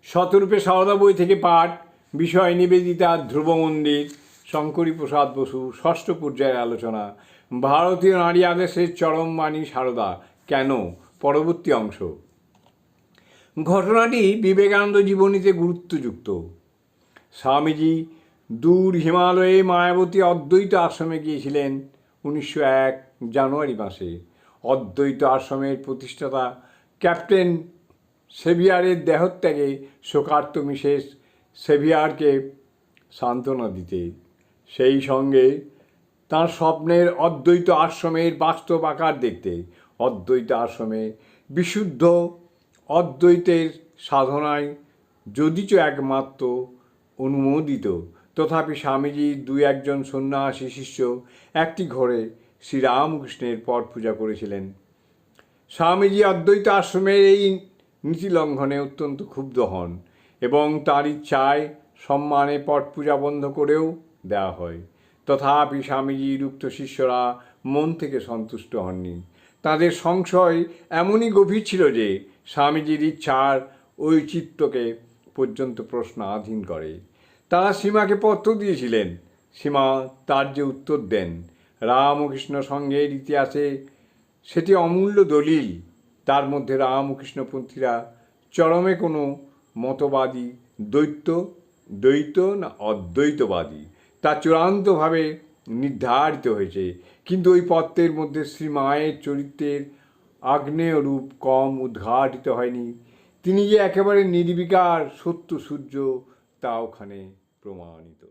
শতরূপে সারদা বই থেকে পাঠ, বিষয় নিবেদিতা, ধ্রুব মন্দির, শঙ্করী প্রসাদ বসু, ষষ্ঠ পর্যায়ের আলোচনা, ভারতীয় নারী আদেশের চরম বাণী সারদা কেন, পরবর্তী অংশ। ঘটনাটি বিবেকানন্দ জীবনীতে গুরুত্বযুক্ত। স্বামীজি দূর হিমালয়ে মায়াবতী অদ্বৈত আশ্রমে গিয়েছিলেন 1901 জানুয়ারি মাসে। অদ্বৈত আশ্রমের প্রতিষ্ঠাতা ক্যাপ্টেন সেভিয়ারের দেহত্যাগে শোকার্ত মিসেস সেভিয়ারকে সান্ত্বনা দিতে, সেই সঙ্গে তাঁর স্বপ্নের অদ্বৈত আশ্রমের বাস্তব আকার দেখতে। অদ্বৈত আশ্রমে বিশুদ্ধ অদ্বৈতের সাধনায় যদিচ একমাত্র অনুমোদিত, তথাপি স্বামীজির দুই একজন সন্ন্যাসী শিষ্য একটি ঘরে শ্রীরামকৃষ্ণের পট পূজা করেছিলেন। স্বামীজি অদ্বৈত আশ্রমের এই নীতি লঙ্ঘনে অত্যন্ত ক্ষুব্ধ হন এবং তার ইচ্ছায় সম্মানে পট পূজা বন্ধ করেও দেওয়া হয়। তথাপি স্বামীজির উক্ত শিষ্যরা মন থেকে সন্তুষ্ট হননি। তাদের সংশয় এমনই গভীর ছিল যে স্বামীজির ইচ্ছার ঔচিত্যকে পর্যন্ত প্রশ্নাধীন করে। তারা সীমাকে পত্র দিয়েছিলেন। সীমা তার যে উত্তর দেন, রামকৃষ্ণ সংঘের ইতিহাসে সেটি অমূল্য দলিল। তার মধ্যে রামকৃষ্ণপন্থীরা চরমে কোনো মতবাদী, দ্বৈত না অদ্বৈতবাদী তা চূড়ান্তভাবে নির্ধারিত হয়েছে। কিন্তু ওই পত্রের মধ্যে শ্রীমায়ের চরিত্রের আগ্নেয় রূপ কম উদ্ঘাটিত হয়নি। তিনি যে একেবারে নির্বিকার সত্য সূর্য তা ওখানে প্রমাণিত।